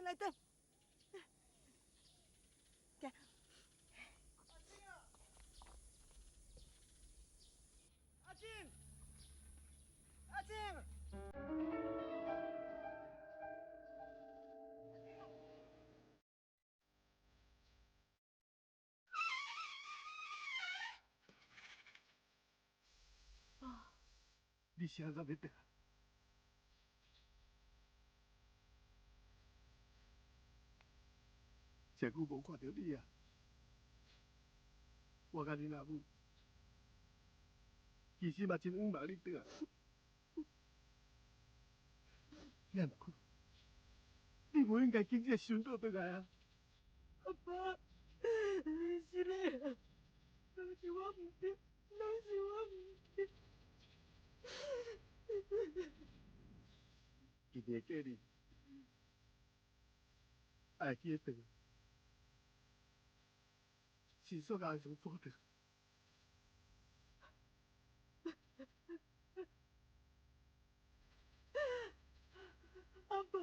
来等。行。阿静，阿静。你啥时要倒？这久无看到你啊！我甲恁阿母其实嘛真愿望你倒来。你唔看，你不应该经这想倒倒来啊！阿爸，是你啊，都是我唔对，都是我唔对。今日过日，爱记得倒，是说人上做的。阿爸。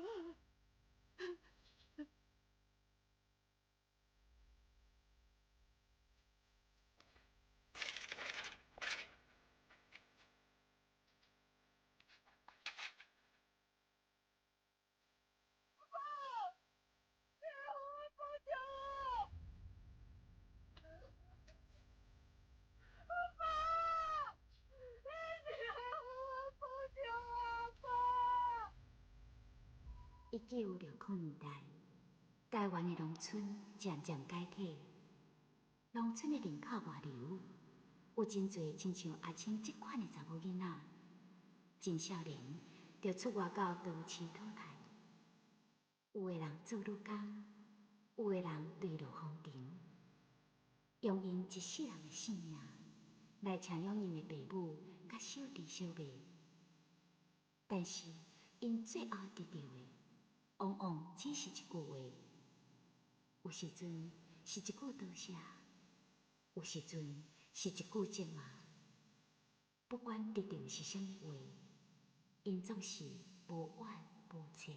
1960年代，台湾的农村渐渐解体，农村的人口外流，有真侪亲像阿青这款的查某囡仔，真少年就出外到都市讨债。有的人做女工，有的人坠落风尘，用因一世人的性命来请养因的爸母甲小弟小妹。但是因最后得到的，往往只是一句话，有时阵是一句多谢，有时阵是一句责骂。不管得到是啥物话，因总是无怨无切。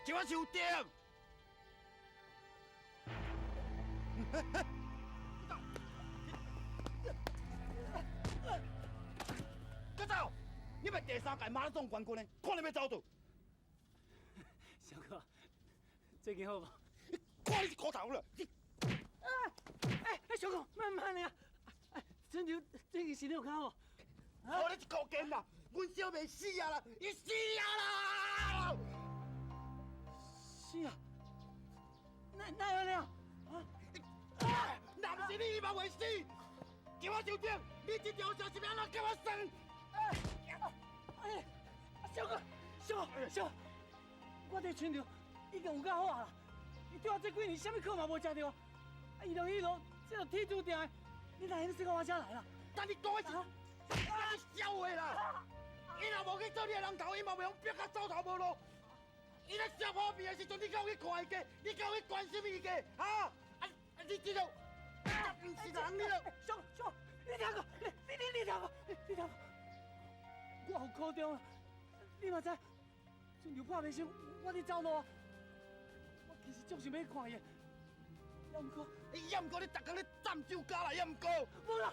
叫我收店。搁走！你咪第3届马拉松冠军呢？看你要走倒。小哥，最近好无？看你是苦头了！小哥，慢点啊！春秋最近身体有较好无？好你一箍筋啦！阮小妹死啊啦！伊死啊啦！是啊，哪有了？若不是你，伊嘛袂死。叫我收店，你这条蛇是要安怎叫我算？小哥，我伫春秋已经有较好啊啦。伊对我这几年什么苦嘛无食到，伊就这就铁注定的。你哪能说到我遮来啦？但你讲的是笑话啦！伊若无去做你的人头，伊嘛袂用逼甲走投无路。伊咧烧破病的时阵，你敢有去看伊家？你敢有去关心伊家？哈？你知道？不是人，你了。小哥，你听我，你听我，我好苦中啦。你嘛知，春秋破病时，我伫走路，我其实足想要看伊，也毋过，你逐工咧站酒家啦，也毋过。无啦，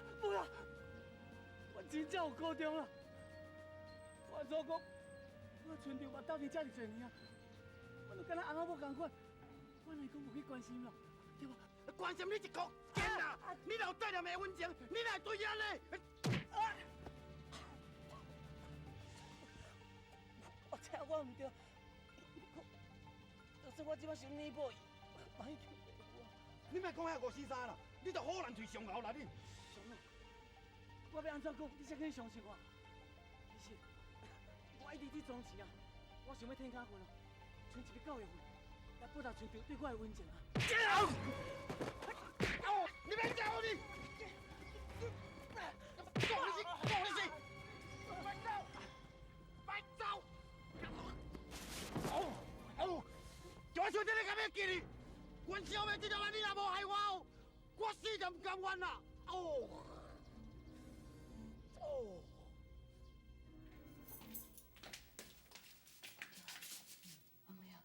我真正有苦中啦。我如果我春秋嘛斗阵遮尔侪年啊，我就敢若翁仔某共款，我哪会讲无去关心啦？对无？关心你一箍筋啦！你若有带念的温情，你哪会对伊安尼？我知我唔对，就是我即摆想弥补伊，万一你莫讲遐五四三啦，你着好难推上后啦你。上啊！我要安怎讲，你才可以相信我？我一直去赚钱啊，我想要添加分哦，存一个教育费，来报答村长对我的恩情啊。你别叫你！够你死！够你死！快走！快走！叫我兄弟你敢要记你？阮小妹这条案你若无害我，我死都唔甘愿啦！阿妹啊，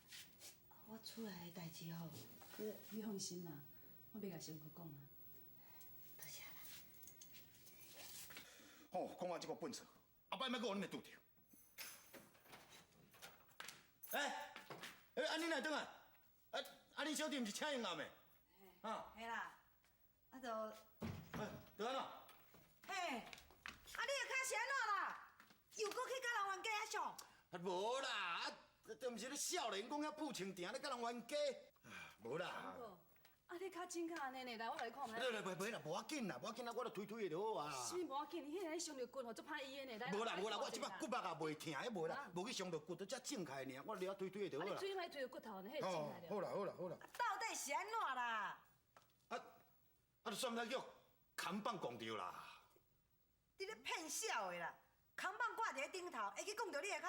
我厝内的代志吼，你放心啦，我袂甲先哥讲啊。多谢啦。讲我这个笨手，后摆莫搁阮来拄着。你哪转啊？你小弟毋是请人来的？啊？嘿啦，就对安怎？嘿，你的脚是安怎啦？又搁去甲人冤家遐上？无啦，都毋是咧少年讲遐富清定咧甲人冤家。无啦。你脚真卡安尼呢？来，我来看卖。袂啦，无要紧啦，我就推就好啊。是无要紧，你迄个伤着骨吼，足歹医的呢。无啦，我即摆骨肉也袂疼，迄无啦，无去伤着骨，都才正开尔，我了推就好啦。你最歹推着骨头呢，迄个真来着。好啦。到底是安怎啦？就算来叫扛棒讲着啦。你咧骗笑的啦！扛棒挂伫咧顶头，会去讲着你的脚？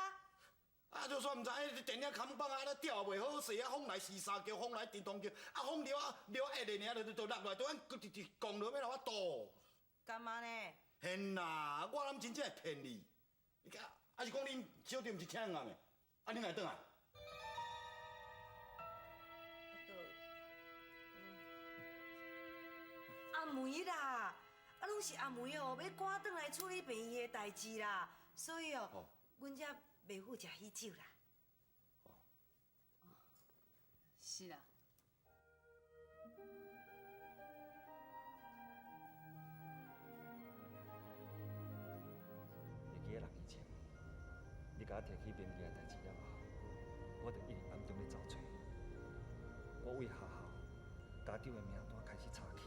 就算毋知影电影扛棒咧吊袂好势风来四三叫，风来电动叫，风撩下咧尔，就落来，就按降落要来我倒。干嘛呢？骗啦！我敢真正会骗你？是讲恁小弟毋是请人的？恁来转来？阿梅啦，拢是阿梅哦，要赶转来处理病院的代志啦，所以哦，阮才袂赴食喜酒啦。是啦。会记得6年前，你甲我提起民间的代志了后，我就一直暗中咧找找。我为学校、家长的名单开始查起，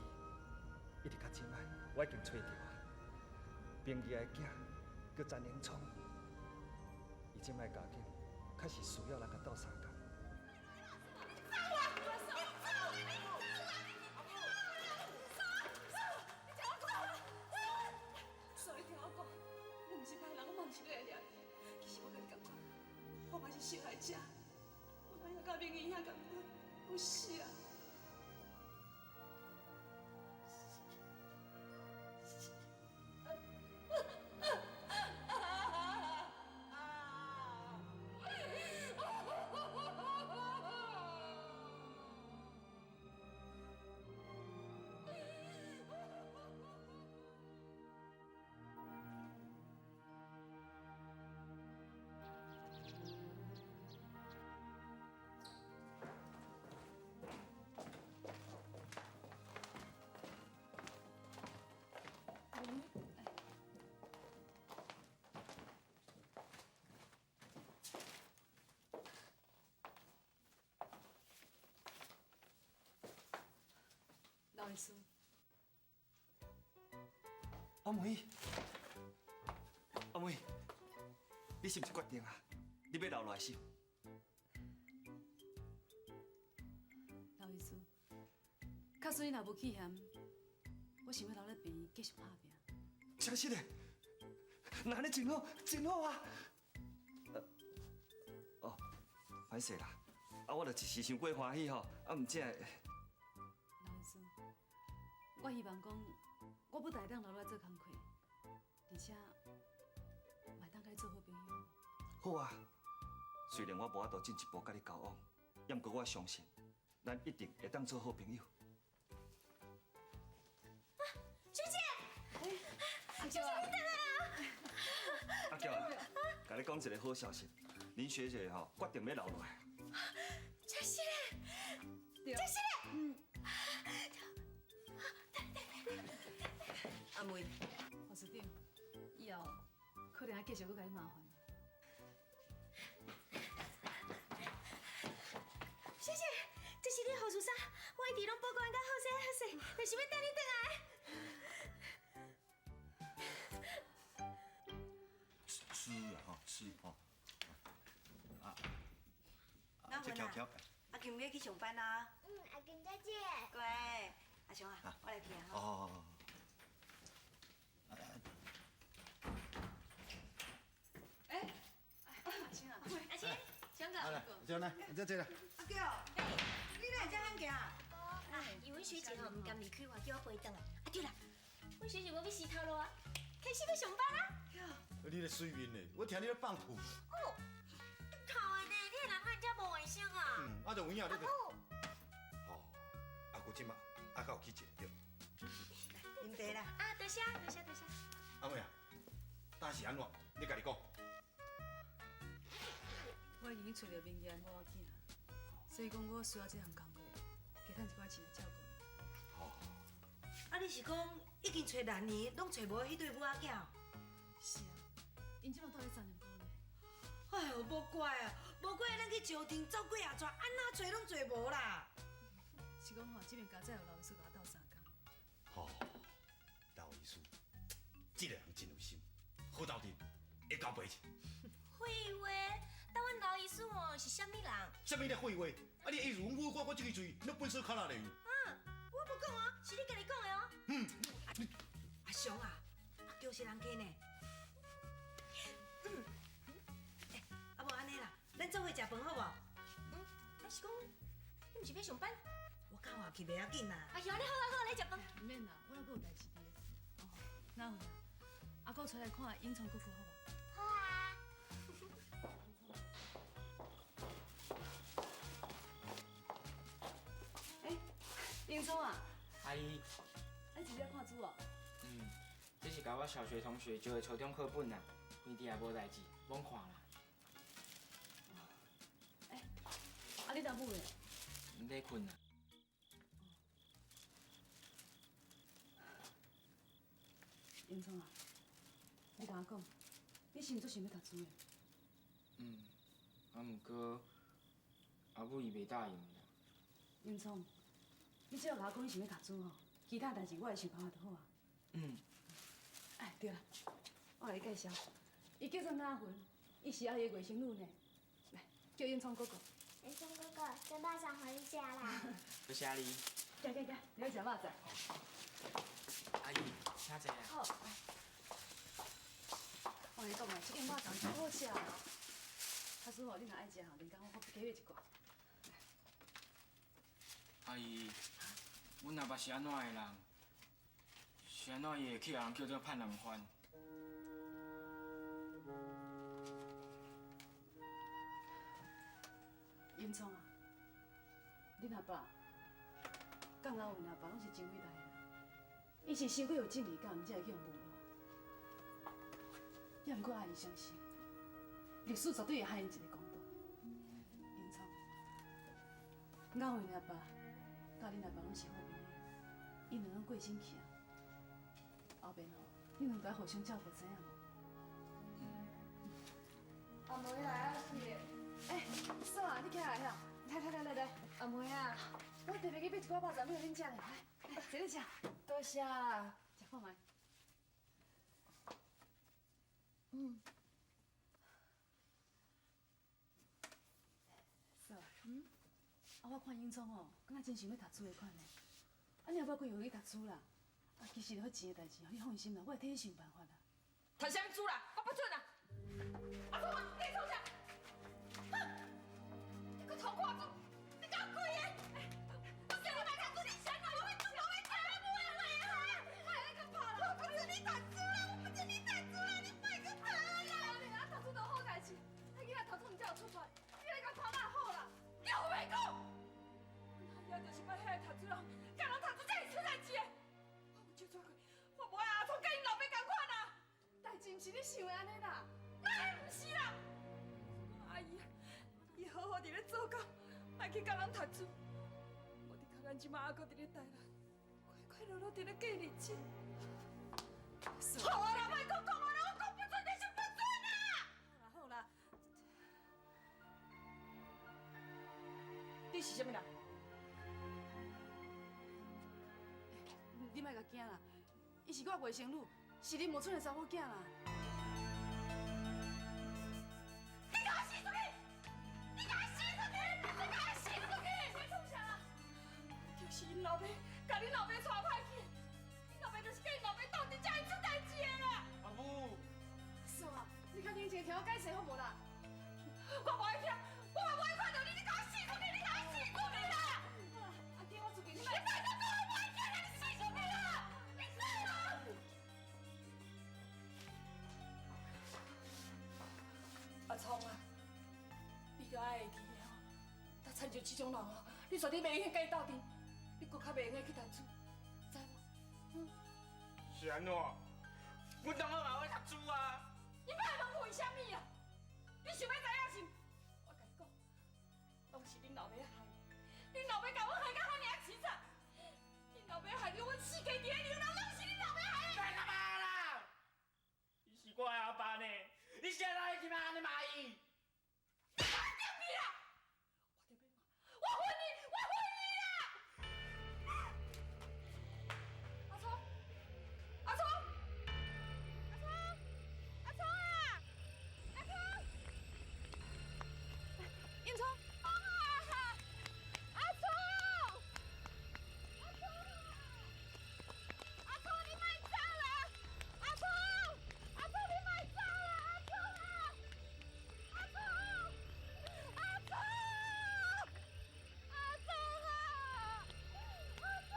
一直到即摆，我已经找到啊。平记的囝叫詹连聪，伊即摆家境确实需要人甲斗相共。所以听我讲，我毋是歹人，我嘛毋是要来掠你。其实我甲你讲讲，我嘛是受害者。我哪有甲明英遐共款，有死啊！老医师，阿梅，你是毋是决定啊？你要留落来是？老医师，假使你若无去嫌，我想要留咧病院继续打拼。真是的，那安尼真好啊！歹势啦，我就一时伤过欢喜吼，毋正。老医师，我希望讲，我不但当留落来做工课，而且嘛当甲你做好朋友。好啊，虽然我无法度进一步甲你交往，也毋过我相信，咱一定会当做好朋友。学姐，阿娇啊，你回来啊！阿娇啊，甲你讲一个好消息，林学姐吼决定要留落来。真是嘞，真是嘞。阿梅，黄师长，以后可能还继续要甲你麻烦。谢谢，这是你护士衫，我一直拢保管甲好势好势，就是要等你回来。是啊，吼，是吼。巧巧。阿金要去上班啊。阿金姐姐。乖，阿雄啊，我来去啊。哦。阿青啊，阿青，香好了，港。这样来，这啦。阿叫，你哪会这样行？啊，因为水姐吼唔甘离开我，叫我陪转来。啊对啦，阮水姐要去洗头路啊，开始要上班啊。你咧睡眠咧，我听你咧放屁。哦，头的呢，你个人看遮无卫生啊。啊，就有影你着。哦，哦，啊，我即马啊，才有去坐着。饮茶啦。啊，多谢多谢多谢。阿妹啊，但是安怎？你家己讲。我已经找到物件我囝，所以讲我需要这项工作，加趁一寡钱来照顾伊。哦。啊，你是讲已经找6年，拢找无迄对母仔囝？是啊，因即马到底3年半呢。哎呦，无怪啊，无怪咱去招庭走几啊转，安怎找拢找无啦。是讲吼，这边家再有老医师甲我斗3工。哦，老医师，这个人真有心，好斗阵，会交陪去。废话，但阮老医师哦是啥物人？什么咧废话？啊，你意思讲我这个嘴，你本事卡哪哩？我无讲啊，是你家己讲的哦。阿雄啊，叫是人家呢。啊无安尼啦，咱做伙食饭好无？但是讲，你毋是要上班？我赶快去袂要紧啦。哎呦，你好啊好啊，来食饭。唔免啦，我还阁有代志咧。哦，那有啦，阿哥出来看英聪哥哥好无？好啊。英聪啊，阿姨，你真正看书哦？这是甲我小学同学借的初中课本啦，平地也无代志，罔看啦。啊，你哪母嘞？唔在困啦。英聪啊，你甲我讲，你是毋是足想要读书的？啊，毋过阿母伊袂答应啦。英聪，你只要甲我讲你想要读书吼，其他代志我会想办法就好啊。哎，对啦，我来介绍，伊叫做哪云，伊是阿姨的外甥女呢。来，叫英聪哥哥。英聪哥哥，这肉粽互你食啦。多谢你。行，你要食肉粽。阿姨，请坐啊。好，来。我跟你讲啊，这间肉粽真好食哦。假使吼你若爱食吼，连讲我加你一罐。阿姨，阮阿爸是安怎的人？是安怎伊会去人叫做判人犯？英聪啊，恁阿爸，讲老阮阿爸拢是真伟大的人，伊是伤过有正义感，才会去用无路。也毋过阿姨相信，历史绝对会害因一个公道。英聪，老阮阿爸甲恁阿爸拢是好朋友，因两个过身去啊。后边吼，恁两个互相照顾，知影无？阿妹来啊是。哎，嫂啊，你起来呀！来，阿妹啊，我特别去买一罐肉粽，要互恁食咧。来，坐咧食。多谢啦。食看卖。嫂，啊，我看英聪哦，敢若真想要读书的款呢。啊，你也无规划去读书啦。啊，其实好钱的代志，你放心啦，我会替你想办法啦。读啥物书啦？我不准啦！阿聪啊，你从啥？你个偷看书，你搞鬼的！我叫你别读书，你想啊？我会读，我会读，我不会会啊！哎，你可怕了！我不准你读书啦！我不准你读书啦！你别个读啦！你啊，读书都好代志，你囡仔读书唔才有出息，你来甲看哪好啦？你有袂讲？我就是把遐个读书人，教人读书才会出代志的。我有照做过，我无爱阿聪甲因老爸共款啦。代志毋是你想的安尼啦。哪会唔是啦？阿姨，伊好好伫咧做工，莫去教人读书。我伫靠咱即马还阁伫咧台南，快快乐乐伫咧过日子。好啊啦，莫讲讲啊啦，我讲不准就是不准啦！好啦，你是啥物人？你莫甲惊啦，伊是我外甥女，是林木村的查某囝啦。你给我死出去！你给我死出去！你给听我解释好无啦？我无爱听，我嘛无爱看到你，你甲我死出去，你甲我死出去啦！阿弟，我出去，你你莫。拜托我无爱听，你死出去啦！你死啦！阿聪啊，你着爱会记的吼，他亲像这种人哦，你说你袂用甲伊斗阵，你搁较袂用去读书，知无？是安怎？阮当然嘛要读书啊！你莫问我为虾米啊？你想要知影是？我甲你讲，拢是恁老爸害的，恁老爸甲我害到遐尔凄惨，恁老爸害到阮四家伫咧流浪，拢是恁老爸害的。干嘛啦？伊是我的阿爸呢，你现在去安尼骂伊？你快点去啦！我恨你，我恨你啦！阿聪，阿聪，阿聪，阿聪啊，阿聪，燕聪，啊，阿聪，阿聪，阿聪，你莫走啦！阿聪，阿聪，你莫走啦！阿聪啊！阿聪，阿聪，阿聪啊！阿聪，阿聪，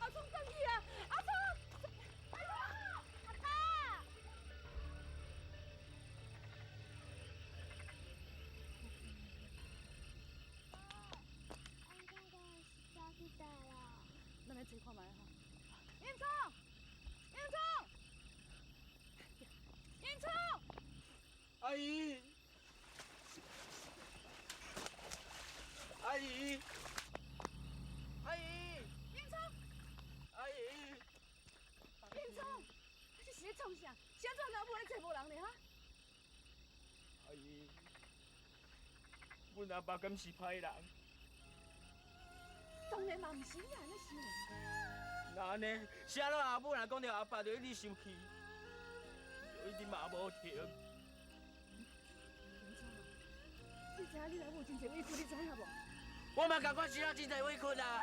阿聪等去啊！阿聪，阿爸，咱来坐看卖哈。燕聪，燕聪，燕聪，阿姨，阿姨，阿姨，燕聪，阿姨，燕聪，你是咧创啥？是安怎老母咧找无人呢哈？阿姨，阮阿爸敢是歹人？当然嘛，毋是你安尼想的。那安尼，是安怎阿母若讲到阿爸就一直生气，就一直骂无停。燕聪，你知影你老母真侪委屈，你知影无？我嘛感觉是啊，真侪委屈啊。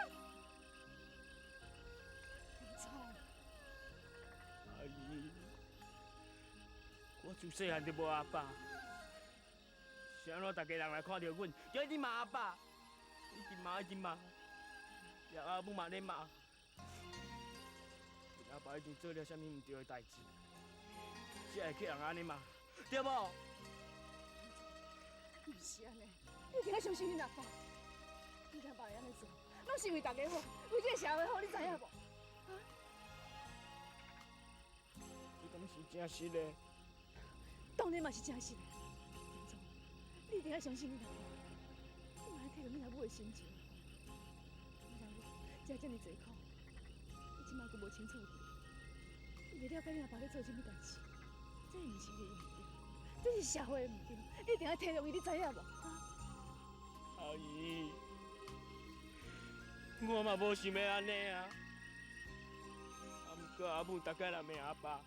燕聪，阿姨，我自细汉就无阿爸，是安怎大家人来看到阮，就一直骂阿爸，一直骂，一直骂，也阿母嘛咧骂。阿爸一定做了啥物唔对的代志，才会去人安尼骂，对无？毋是安尼，你一定要相信恁阿爸。恁阿爸会安尼做，拢是为大家好，为这个社会好，你知影无？啊？你敢是真实的？当然嘛是真实的。燕聪，你一定要相信恁阿爸，你莫爱体谅恁阿母的心情。恁阿母食遮尔济苦，伊即马阁无清楚去，伊袂了解恁阿爸咧做啥物代志，这毋是伊的问题，这是社会的问题，你一定要体谅伊，你知影无？阿姨，我嘛无想要安尼啊。啊，毋过阿母大概来骂阿爸，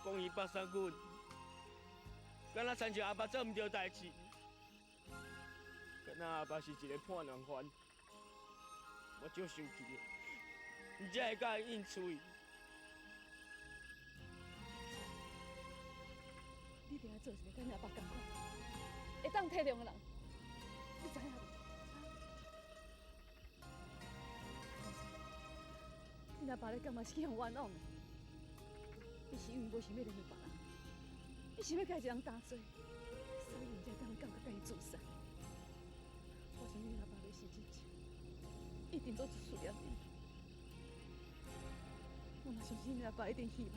讲伊巴杀阮，敢若亲像阿爸做毋对代志，敢若阿爸是一个叛乱犯，我足生气的，毋才会甲伊应喙。你一定要做一个跟恁阿爸同款，会当体谅的人，你知影无？恁阿爸咧干嘛是去互冤枉的？伊是因为无想要连累别人，伊想要甲一个人担罪，所以毋才当感觉甲伊自杀。我相信恁阿爸要死之前，一定做出思念你。我嘛相信恁阿爸一定希望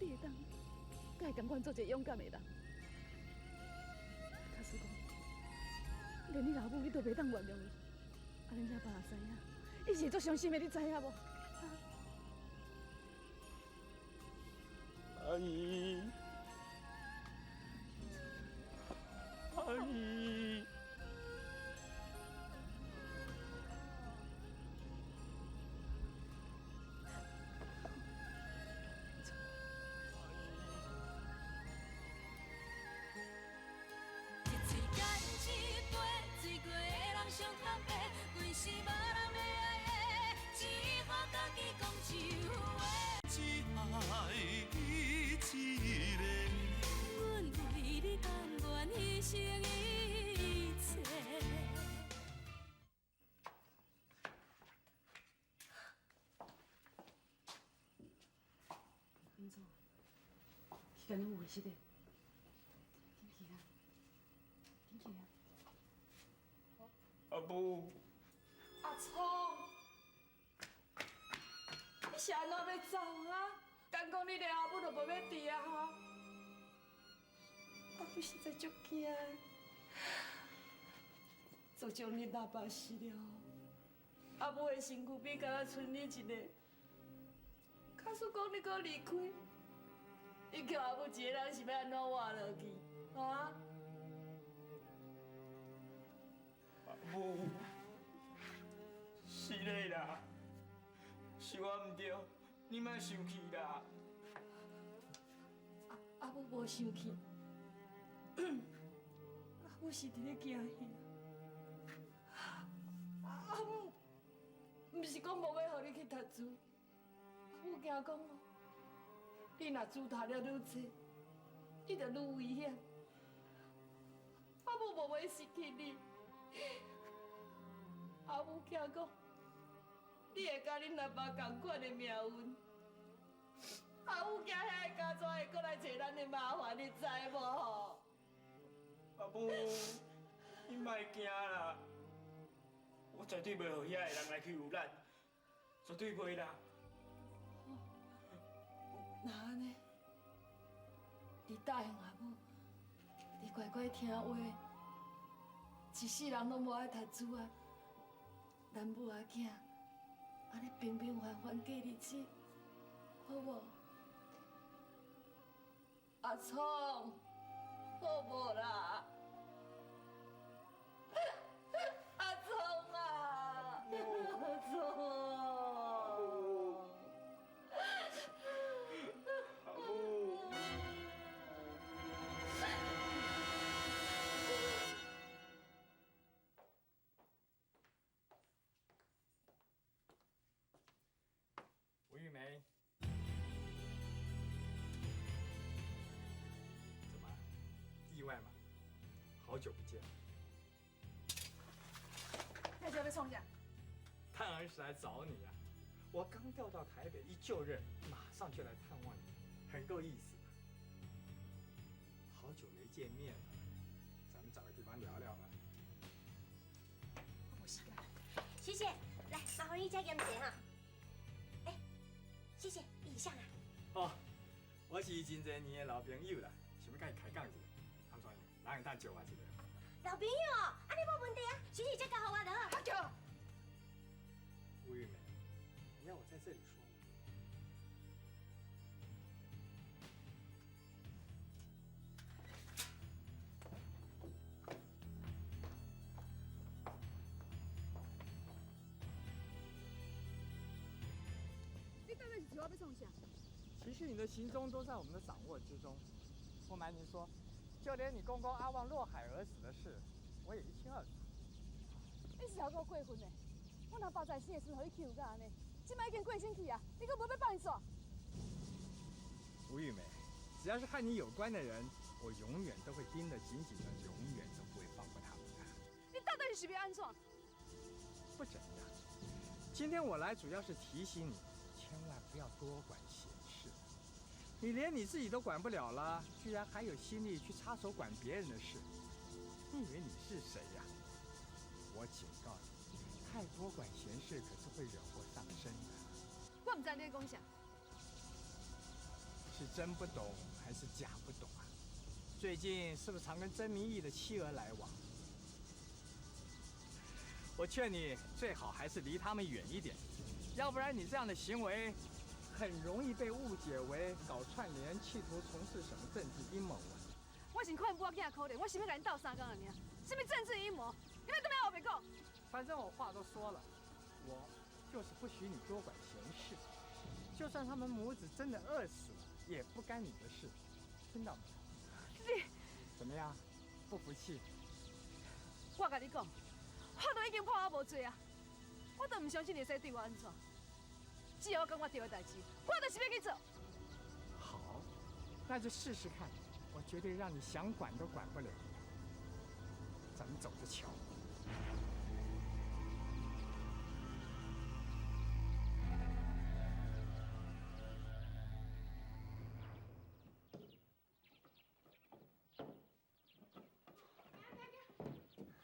你会当。甲会同款做一个勇敢的人。假使讲，连你老母你都袂当原谅伊，啊，恁阿爸也知影，伊是会足伤心的，你知影无？阿姨，阿姨。生一切。林总，去甲侬有事的，紧去啊，紧去啊！阿母，阿聪，你是安怎要走啊？敢讲你连阿母都无要伫啊？哈！阿母实在足惊，自从你阿爸死了，阿母的身躯边敢若剩你一个。假使讲你搁离开，你叫阿母一个人是要安怎活落去？啊？阿母，是嘞啦，是我唔对，你莫生气啦。阿母无生气，阿母是伫咧惊吓。阿母毋是讲无要互你去读书，阿母惊讲哦，你若书读了愈济，你就愈危险。阿母无要失去你，阿母惊讲你会甲恁阿爸同款的命运。阿母惊遐个家族会过来找咱的麻烦，你知无？阿母，你莫惊啦，我绝对袂让遐个人来欺负咱，绝对袂啦。那安尼，你答应阿母，你乖乖听话，一世人拢无爱读书啊，咱母仔囝安尼平平凡凡过日子，好无？阿聪，好无啦？阿聪啊，阿聪。吴玉梅，怎么意外吗？好久不见。那就要冲下。当然是来找你啊！我刚调到台北，一就任，马上就来探望你，很够意思的。好久没见面了，咱们找个地方聊聊吧。我时间。谢谢，来，麻烦你加减钱哈。哎，谢谢，以上啊。哦，我是真侪年的老朋友啦，想要甲伊开讲一下。唐专员，哪会当借我一个？老朋友，安尼无问题啊，随时再交互我就好。好久。吴玉梅，你要我在这里说吗？你到底是找我要创啥？其实你的行踪都在我们的掌握之中。不瞒您说，就连你公公阿旺落海而死的事，我也一清二楚。你是还给我过分呢？我若爸在生的时候，你欺负到安尼，现在已经过身去啊，你阁无要放伊煞？吴玉梅，只要是和你有关的人，我永远都会盯得紧紧的，永远都不会放过他们的。你到底是要安怎？不怎样。今天我来主要是提醒你，千万不要多管闲事。你连你自己都管不了了，居然还有心力去插手管别人的事，你以为你是谁呀？我警告你，太多管闲事可是会惹祸上身的。我唔知你在讲啥。是真不懂还是假不懂啊？最近是不是常跟曾明义的妻儿来往？我劝你最好还是离他们远一点，要不然你这样的行为很容易被误解为搞串联，企图从事什么政治阴谋啊！我是看我囝可怜，我是要甲你斗相共的尔。什么政治阴谋？你要对面后面讲？反正我话都说了，我就是不许你多管闲事。就算他们母子真的饿死了，也不干你的事，听到没有？你怎么样？不服气？我甲你讲，我都已经判我无罪啊！我都唔相信你会使对我安怎。只要我讲我对的代志，我就是要去做。好，那就试试看。我绝对让你想管都管不了。咱们走着瞧。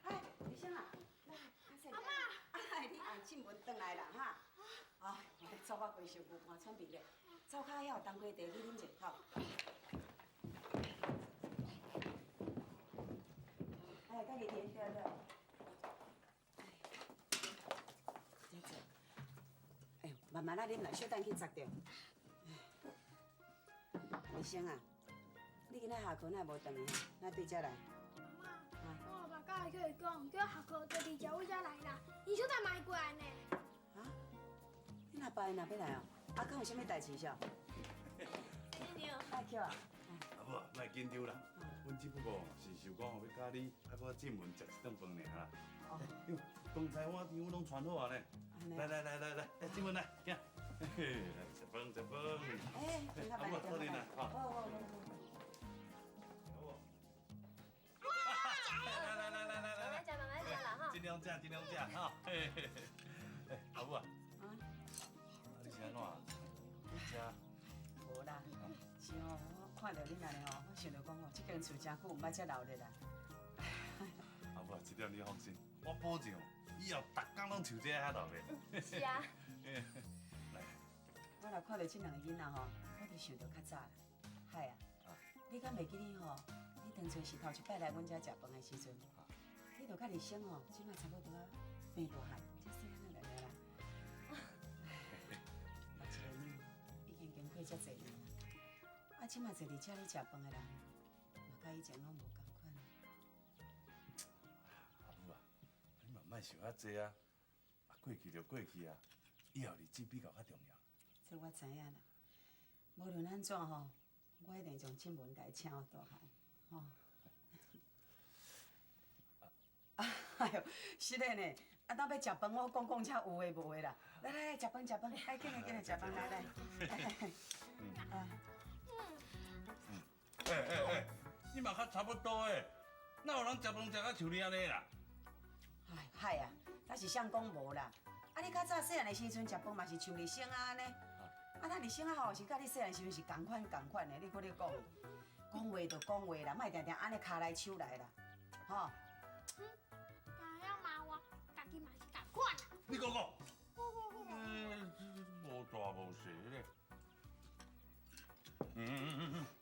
哎，李生啊，阿妈，哎，你按进门回来啦哈？啊，走我回烧牛搬喘鼻咧，走卡遐有当归茶，你啉者好。哎，家己甜对对。坐坐。哎呦，慢慢啊啉啦，小等去砸着。李生啊，你今仔下课哪无回去？哪对遮来？我阿爸刚才叫伊讲，叫下课就伫遮位才来啦。伊小等嘛会过来呢。啊？恁阿爸因若要来哦？啊，敢有啥物代志是？爱去啊！阿母啊，莫紧张啦。阮这不是想讲要教你，还搁进门食一顿饭尔啦。哦。哟，刚才我电话拢传好啊呢。来，进门来，行。嘿，来食饭。哎，阿母，多恁啦，哈。好。来，尽量食哈。嘿，阿母啊。你是安怎？你食？无啦，是哦，我看到恁安尼哦，我想着讲哦，这间厝真久，毋捌遮闹热啦。阿母啊，这点你放心，我保证以后逐工拢像这遐闹热。是啊。来，我若看到这两个囡仔吼，我就想到较早啦。海啊，你敢袂记你吼？你当初是头一摆来阮遮食饭的时阵，你著甲日升吼，即摆差不多啊变大汉，这细汉仔来啦。目一个女，已经经过遮侪年啊，啊，即摆坐伫遮咧食饭的人，嘛甲以前拢无共款。阿母啊，你嘛莫想遐济啊，过去就过去啊，以后日子比较较重要。这我知影啦，无论安怎吼，我一定将进门家请互大汉，吼。哎呦，是的呢，啊，当要食饭，我讲才有诶无诶啦。来，食饭，哎，紧来食饭，来。哎，你嘛较差不多诶，哪有人食饭食甲像你安尼啦？哎，嗨啊，那是谁讲无啦？啊，你较早细汉的时阵食饭嘛是像日升啊安尼，啊，咱日升啊吼是甲你细汉时阵是共款的，你搁咧讲，讲话就讲话啦，莫定定安尼骹来手来啦，吼。但要骂我，家己嘛是共款啦。你讲，无大无小咧。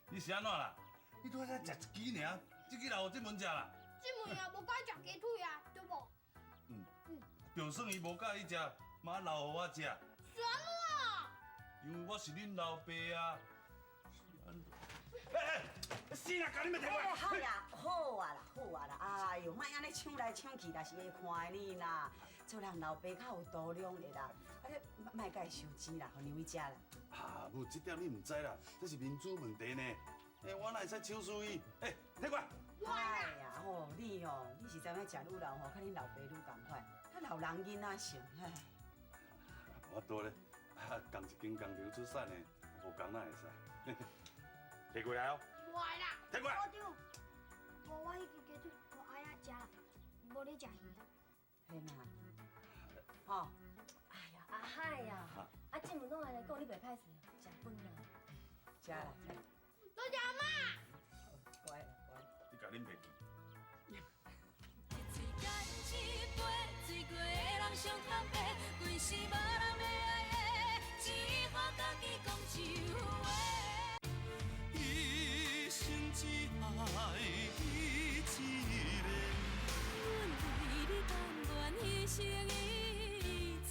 你是安怎啦？你拄仔才食一支尔，这支留进门食啦。进门也无该食鸡腿啊，对不？就算伊无介意食，嘛留互我食。什么？因为我是恁老爸啊。死啦！甲你们听话。好呀，好啊啦，哎呦，莫安尼抢来抢去，也是会看的你啦。做人老爸较有度量的啦，啊你莫甲伊收钱啦，互娘伊食啦。啊，母，这点你唔知啦，这是民主问题呢。我哪会使抢输伊？听话。哎呀，吼，你是知影食愈老吼，甲恁老爸愈共款，较老人囡仔性，唉。我多咧，共一间工厂出产的，无共哪会使？摕过来哦。无爱啦。摕过来。校长，无我迄支鸡腿无爱食啦，无咧食鱼。嘿嘛，吼，哎呀，阿海呀，啊，进门拢安尼讲，你袂歹势，食饭啦。食啦。多谢阿妈。乖。你甲恁袂记。一生只爱你一个，阮为你甘愿牺牲一切。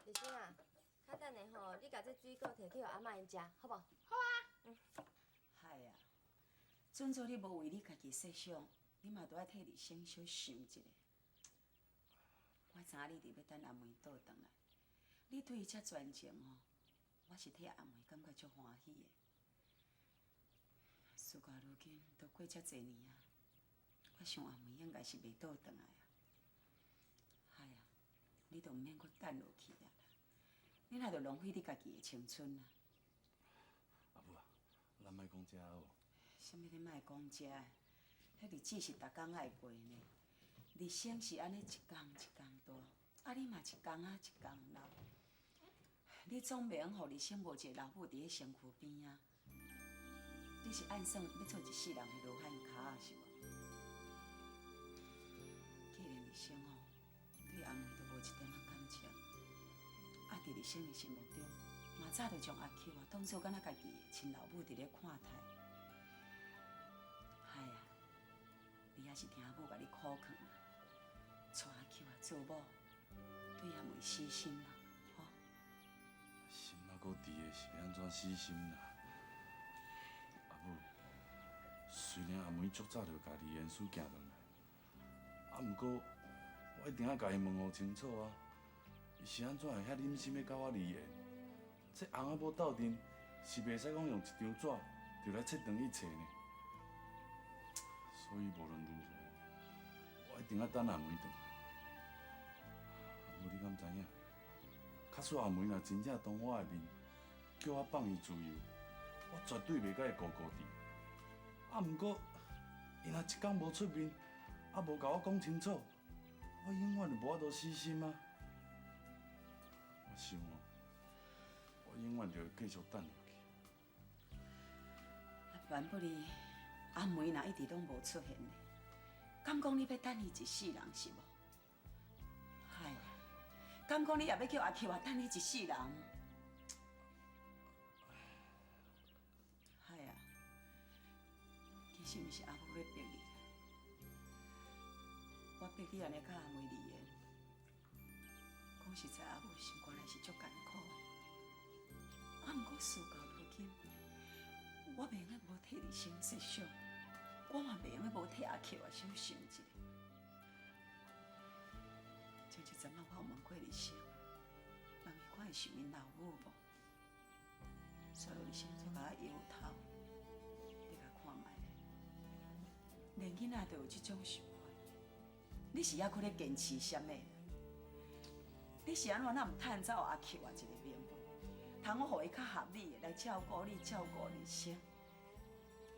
丽欣啊，较等下吼，你甲这水果摕去互阿嬷因食，好无？好啊。嗨呀，准做你无为你家己设想，你嘛都爱替你先小想一下。我知影你伫要等阿妹倒转来，你对伊遮专情哦，我是替阿妹感觉足欢喜的。事到如今都过遮侪年啊，我想阿妹应该是袂倒转来啊。嗨呀，你都毋免搁等落去啊啦，你若着浪费你家己的青春啊！阿母啊，咱莫讲这好无？什么你莫讲这个？迄日子是逐工爱过呢，人生是安尼一天一天大，啊你嘛一天啊一天老。你总袂用互日生无一个老母伫咧身躯边啊！你是按算要做一世人的罗汉脚啊，是无？既然日生吼对阿妹都无一点仔感情，啊伫日生的心目中，嘛早就将阿 Q 啊当做敢若家己的亲老母伫咧看待。哎呀，你还是听阿母甲你苦劝啦，带阿 Q 啊做某，对阿妹死心啦。心还阁伫的，是要安怎死心啦？阿母，虽然阿妹足早就家己严肃行转来，啊，毋过我一定要甲伊问候清楚啊！伊是安怎会遐忍心要甲我离缘？这翁仔某斗阵是袂使讲用一张纸就来切断一切呢。所以无论如何，我一定要等阿妹回来。阿母，你敢知影？假使阿妹若真正当我的面，叫我放伊自由，我绝对袂甲伊糊糊伫。啊，毋过伊若一天无出面，啊无甲我讲清楚，我永远就无法度死心啊！我想哦，我永远就会继续等落去。万不哩，阿梅若一直拢无出现呢，敢讲你要等伊一世人是无？哎呀！敢讲你也要叫阿 Q 啊等你一世人？哎呀，其实毋是阿母要逼你，我逼你安尼甲阿妹离缘。讲实在，阿母心肝内是足艰苦的。啊，毋过事到如今，我袂用个无替你先设想，我嘛袂用个无替阿 Q 啊小想一下。前一阵仔我有问过日生，问伊看会想因老母无？所以日生就甲我摇头，你甲看卖，连囡仔都有这种想法，你是还搁咧坚持啥物？你是安怎哪毋趁走阿 Q 啊一个名分，通我互伊较合理的来照顾你，照顾日生，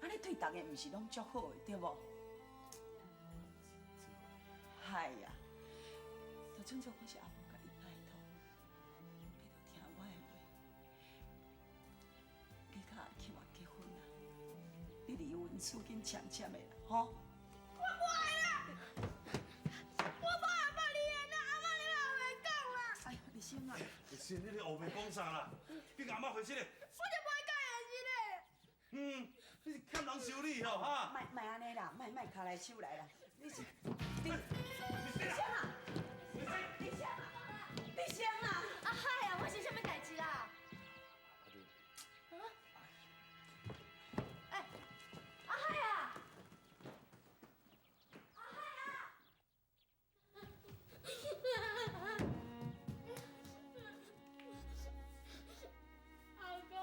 安尼对大家毋是拢足好的，对无？哎呀！就总做我是阿母甲你拜托，你着听我的话，你甲阿 Q 啊结婚啦，你离婚处紧签签的啦，吼。我不爱啦，我无阿爸离缘啦，阿妈你嘛袂讲啦。哎呀，日生啊！日生，你咧后面讲啥啦？你阿妈回去咧？我就不会甲伊咧。你是欠人修理吼哈？莫安尼啦，莫骹来手来啦，你是你日生啊！日生啊！日生啊！啊嗨啊，我是啥物代志啦？哎，阿海啊！阿海啊！阿公，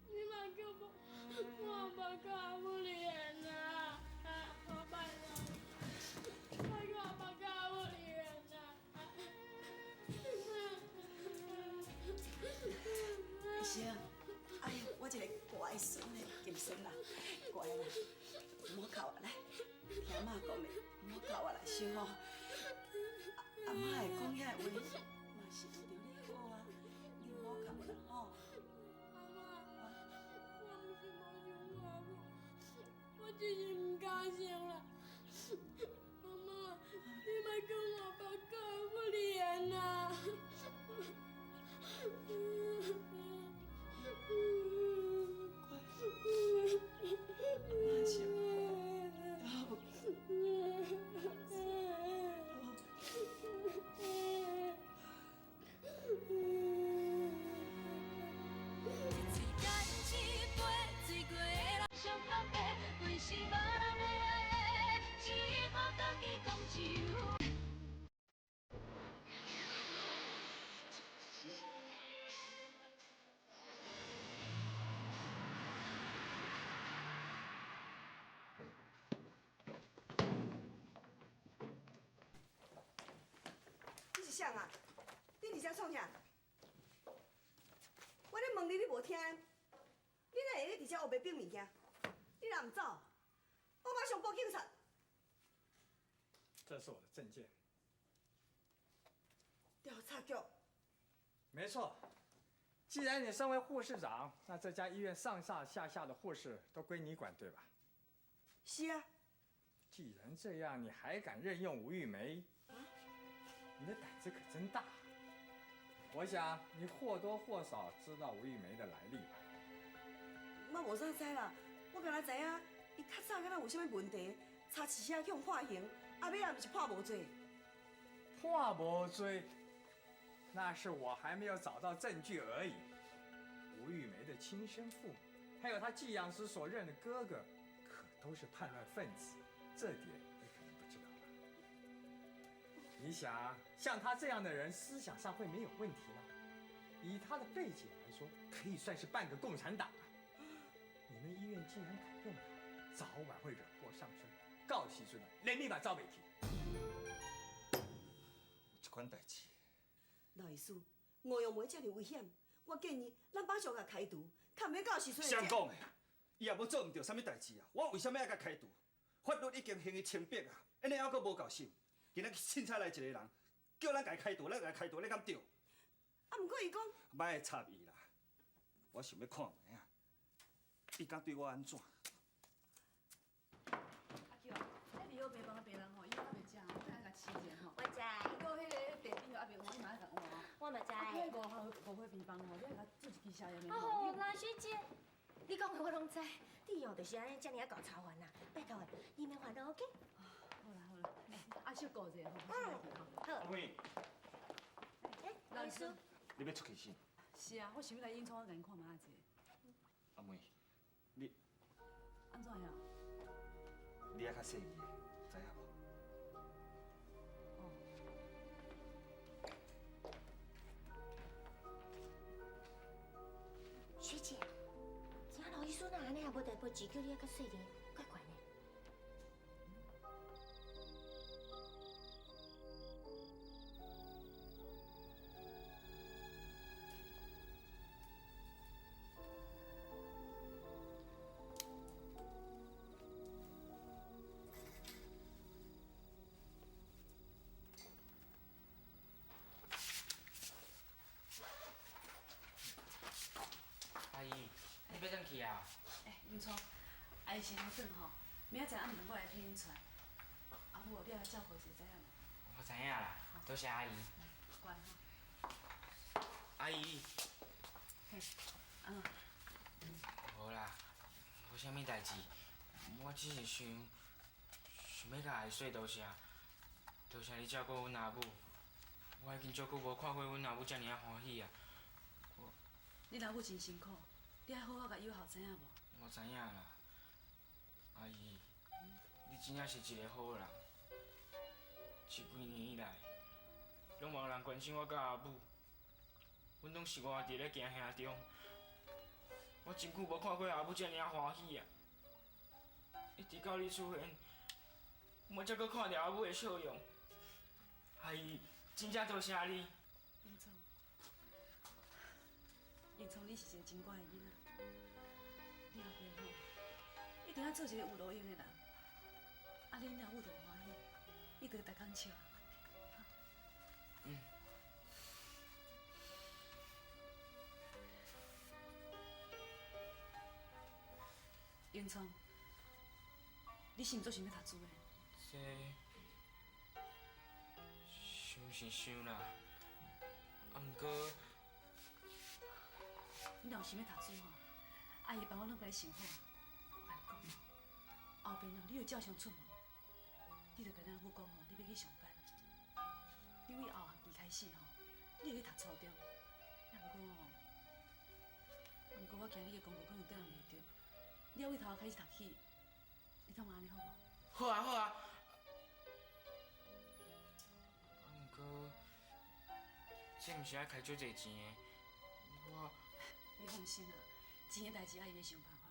你莫叫我爸甲阿母离缘啦！我拜托，莫叫我爸甲阿母离缘啦！日生，哎呦，我一个乖孙的金孙啦，乖啦，唔好哭啊，来，听阿妈讲咧，唔好哭啊啦，小吼。阿妈会讲遐话，嘛是为着你好啊，你唔好哭啦，吼。我只是唔敢想啦。妈妈，你莫跟我爸甲阿母离缘啦。妈想你是谁啊？你伫遮创啥？我咧问你，你无听。你哪会伫遮黑白变物件？你若唔走，我马上报警察。这是我的证件。调查局。没错。既然你身为护士长，那这家医院上上下下的护士都归你管，对吧？是啊。既然这样，你还敢任用吴玉梅？你的胆子可真大。我想你或多或少知道吴玉梅的来历吧？我无啥知啦，我敢若知影，伊较早敢若有啥物问题，查市车去互判刑，后尾也毋是判无罪。判无罪，那是我还没有找到证据而已。吴玉梅的亲生父母，还有她寄养时所认的哥哥，可都是叛乱分子，这点你可能不知道吧？你想，像他这样的人，思想上会没有问题吗？以他的背景来说，可以算是半个共产党啊。你们医院既然敢用他，早晚会惹祸上身。告时阵啊，连你嘛走袂去。这款代志，老医师，误用梅遮尔危险，我建议咱马上甲开除，看要到时阵。谁讲的？伊也无做唔到啥物代志啊！我为什么要甲开除？法律已经刑伊清白啊，安尼还阁无够手。今仔凊彩来一个人，叫咱甲伊开除，咱甲伊开除，你敢对？啊，毋过伊讲，莫插伊啦，我想要看卖啊，伊敢对我安怎？阿舅，你离好白帮别人吼，伊还袂食，我等下甲试者吼。我知。不过迄个地边又还袂有，你马上甲换哦。我嘛知。迄个五花便当吼，你甲煮一支宵夜面。哦，蓝学姐，你讲的我拢知。你哦，就是安尼遮尔啊搞操烦啦，拜托诶，你免烦恼 ，OK？ 好啦好啦，阿小顾者吼，我先去吼。阿妹，老师，你要出去是？是啊，我想要来演创甲你看卖者。阿妹，你安怎样？你也较细腻的，知影无？学姐，今老医生哪安尼也无代表只叫你较细腻，怪怪呢。阿姨，你要转去啊？英聪，阿姨先好转吼，明仔载暗暝我来替恁带。阿母，你来照顾一下，知影无？我知影啦，多谢阿姨。乖吼。阿姨。嘿，安怎？无啦，无啥物代志，我只是想要甲阿姨说多谢，多谢你照顾阮阿母。我已经足久无看过阮阿母遮尔啊欢喜啊。你老母真辛苦，你爱好好甲友好，知影无？我知影啦，阿姨，你真正是一个好人。这几年以来，拢无人关心我甲阿母，阮拢是外地咧行乡中。我真久无看过阿母遮尔啊欢喜啊！一直到你出现，我才阁看到阿母的笑容。阿姨，真正多谢你。英聪，英聪，你是一个真乖的囡仔，你后边吼，一定要做一个有路用的人，啊，恁老母就会欢喜，你着逐工笑。嗯。英聪，你是毋做想要读书的？这想是想啦，啊，毋过你若有想要读书吼，阿姨帮我拢甲你想好。我甲你讲吼，后边吼你要照常出门，你着甲咱母讲吼，你要去上班。你为后学期开始吼，你要去读初中。毋过我惊你的功课可能跟人袂着，你要为头开始读起，你敢安尼好无？好啊好啊。毋过，这毋是爱开足侪钱的，我。你放心啦，钱的代志阿姨会想办法。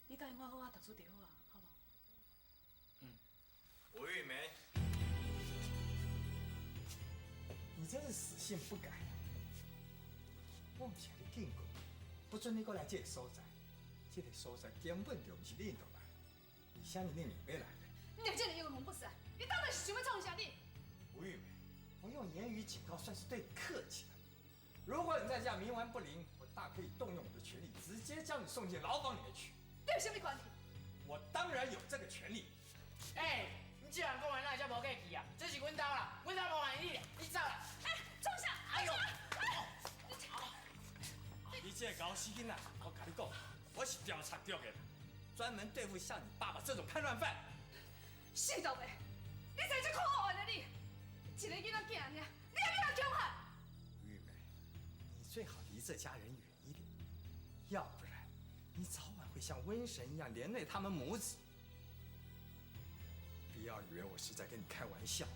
你答应我好好读书就好啊，好无？嗯。吴玉梅，你真是死性不改啊！往前的见过，不准你过来这个所在，这个所在根本就不是恁倒来，为什么恁硬要来呢？你这个英文不是，你当然是想要创啥你？吴玉梅，我用言语警告算是对你客气了。如果你再这样冥顽不灵，我大可以动用我的权力，直接将你送进牢房里面去。你有什么权利？我当然有这个权利。你这样讲话哪会遮无客气啊？这是阮兜啦，阮兜无害你，你走啦！创啥？哎呦！你这个搞死囡仔，我跟你讲，我是调查局的，专门对付像你爸爸这种叛乱犯。是到未？你才是可恶的你！一个囡仔囝尔，你还要人强悍？玉梅，你最好离这家人远一点，要不然你早晚会像瘟神一样连累他们母子。不要以为我是在跟你开玩笑。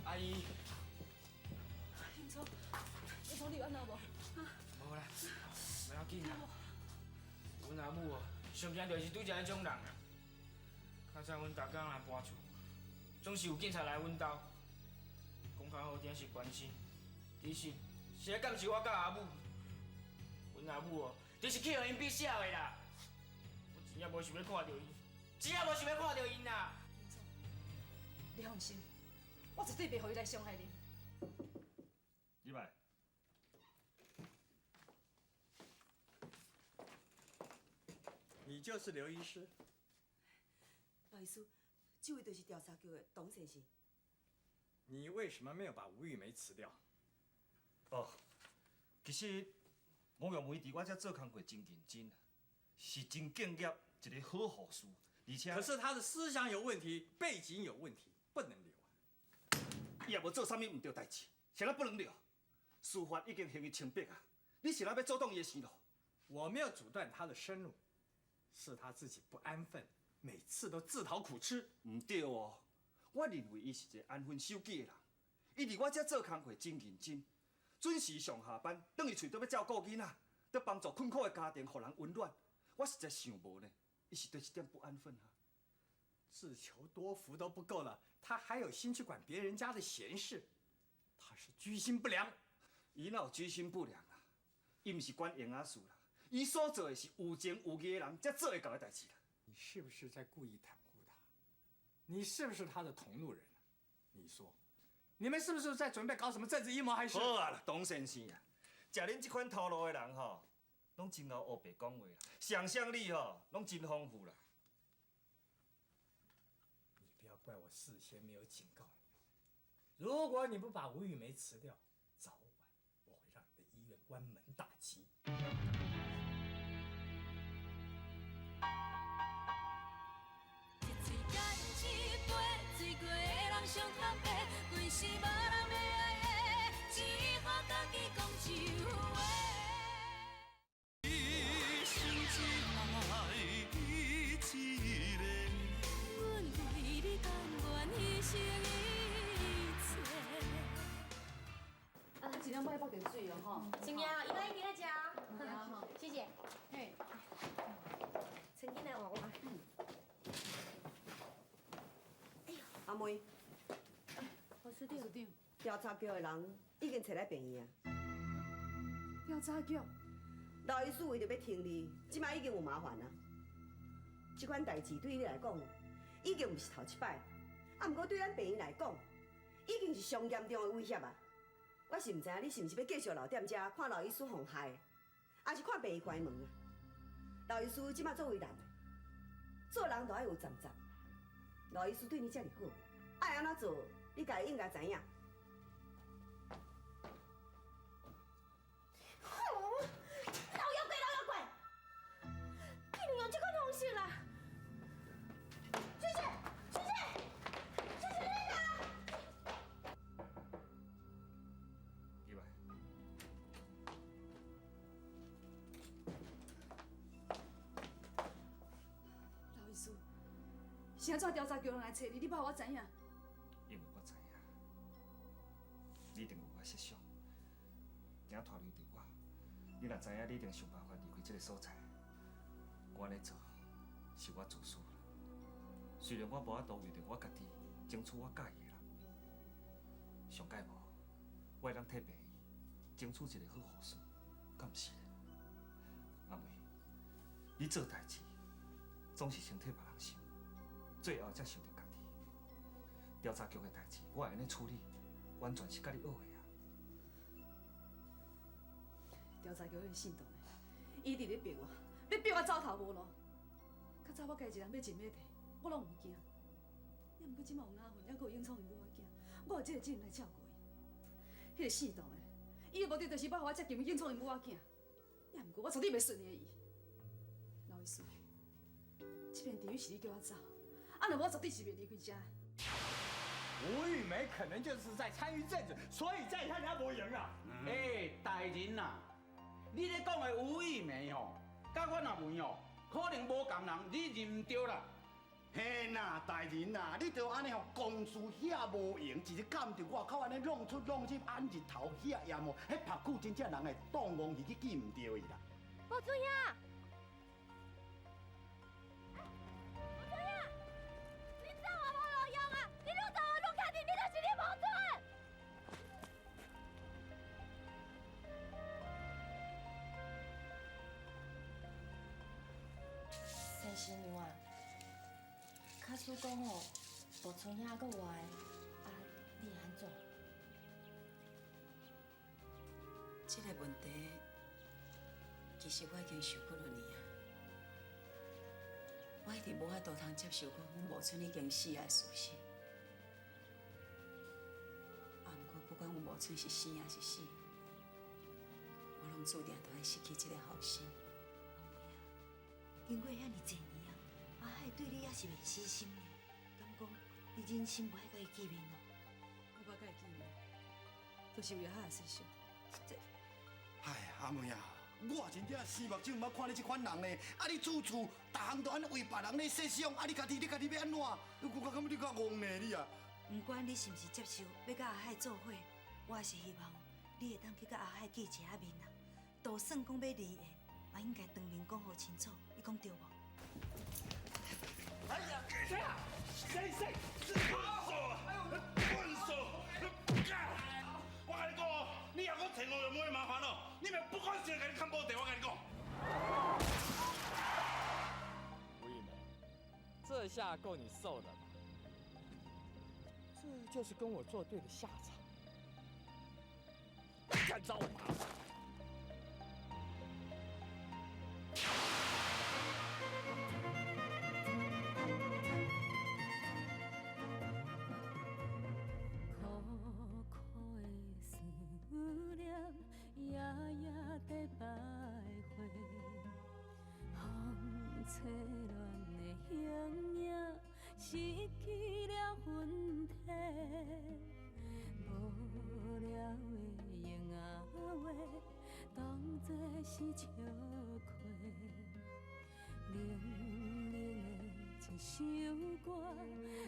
阿姨，英聪，你有安那无？无啦，不要紧啦。阮阿母哦，上惊就是拄着迄种人啦。较早阮逐工若搬厝，总是有警察来阮兜，讲较好听是关心，其实是咧监视我甲阿母。阮阿母哦，就是去互因逼死的啦。我真正无想要看到伊，真正无想要看到因啦。你放心，我绝对袂互伊来伤害你。李白，你就是刘医师。老医师，这位就是调查局的董先生。你为什么没有把吴玉梅辞掉？其实吴玉梅伫我遮做工过真认真啊，是真敬业一个好护士，而且可是她的思想有问题，背景有问题，不能留啊。伊也无做啥物唔对代志，谁人不能留？司法已经行伊清白啊，你是哪要阻挡伊的生路？我没有阻断她的生路，是她自己不安分，每次都自讨苦吃。唔对哦，我认为伊是一个安分守己的人，伊伫我遮做工课真认真，准时上下班，等于厝都要照顾囡仔，要帮助困苦的家庭，互人温暖。我实在想无呢，伊是对这点不安分啊。自求多福都不够了，她还有心去管别人家的闲事，她是居心不良。伊哪有居心不良啊？伊毋是管闲仔事啦，伊所做的是有情有义的人才做会到的代志啦。你是不是在故意袒护她？你是不是她的同路人啊？你说，你们是不是在准备搞什么政治阴谋？还是？好啊，董先生啊，食恁这款套路的人吼，拢真会黑白讲话啦，想象力吼拢真丰富啦。你不要怪我事先没有警告你。如果你不把吴玉梅辞掉，早晚我会让你的医院关门大吉。上特别，规世无人要爱的，只好家己讲一话。一生一爱伊一个，阮为你甘愿牺牲一切。尽量莫放点水哦，吼。新娘，一般一定在家。好，谢谢。嘿，曾经的娃娃。阿妹。师长，调查局的人已经找来病院啊。调查局，老医师为着要听你，即摆已经有麻烦啊。这款代志对你来讲，已经不是头一摆，啊，不过对咱病院来讲，已经是上严重的威胁啊。我是唔知影你是唔是要继续留踮遮看老医师妨害，还是看病院关门啊？老医师即摆作为人，做人都爱有站站。老医师对你遮尔好，爱安怎做？你家应该知影。老妖怪！你们有这个东西啦！谢谢你啦！李白，老医师，是安怎调查局人来找你？你怕我知影？因为我知影，你一定有我设想，惊拖累着我。你若知影，你一定想办法离开这个所在。我咧做，是我自私啦。虽然我无法度为着我家己争取我喜欢的人，上届无，我会当替病院争取一个好护士，敢毋是？阿妹，你做代志总是先替别人想，最后才想到家己。调查局的代志，我会安尼处理，完全是甲你学的啊。调查局迄个姓董的，伊伫咧逼我，要逼我走投无路。较早我家己一人要尽要摕，我拢唔惊。也毋过即马有阿芬，还佫有永聪因母仔囝，我有这个责任来照顾伊。迄个姓董的，伊的目的就是要互我接近永聪因母仔囝。也毋过我绝对袂顺利伊。老医师，这片地域是你叫我走，若无我绝对是袂离开遮。吴玉梅可能就是在参与政治，所以在他家无赢啊。大人呐，你咧讲的吴玉梅吼，甲我若问哦，可能无共人，你认唔对啦。嘿呐，大人呐，你着安尼吼，公事遐无用，一日干着外口安尼弄出弄入，按日头遐也无，迄拍久真正人会当戇去记唔着伊啦。无准呀！无准呀！你走啊无路用啊！你愈走啊愈确定，你就是你无准。陈新娘啊，假使讲吼，无村遐个外，你会安怎？这个问题，其实我已经想过了年啊。我一直无法度通接受讲阮某村已经死的事实。啊，毋过不管阮某村是生还是死，我拢注定都要失去这个后生。经过遐尼侪年啊，阿海对你也是袂死心的。敢讲你忍心无爱甲伊见面咯？我甲伊见面，就是为了遐个事情。哎，阿妹啊，我真正死目睭毋捌看你这款人呢。啊，你处处逐项都安尼为别人咧设想，啊，你家己要安怎？我感觉你较戆呢你啊。不管你是毋是接受要甲阿海做伙，我也是希望你会当去甲阿海见一下面啊。就算讲要离缘，嘛应该当面讲好清楚，你讲对无？哎呀，谁啊？谁？混手！我跟你讲哦，你若讲找我有冇麻烦哦？你们不管谁给你看报纸，我跟你讲。吴玉梅，这下够你受了吧？这就是跟我作对的下场。敢找我麻烦？错乱的形影，失去了魂体，无聊的用仔话，当作是笑亏。冷冷的一首歌，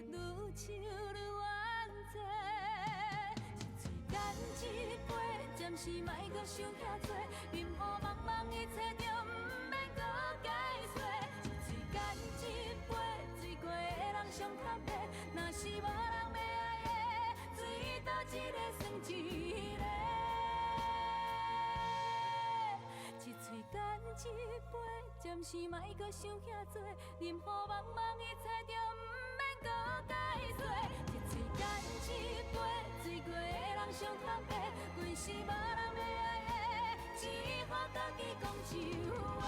愈唱愈怨嗟。一嘴干一杯，暂时莫搁想遐多，任何茫茫一切就毋免搁解释。干一杯，醉过的人上坦白，若是无人要爱的，水倒一个算一个。一嘴干一杯，暂时莫搁想遐多，任何茫茫一切就毋免搁解释。一嘴干一杯，醉过的人上坦白，阮是无人要爱的，只好家己讲一句话。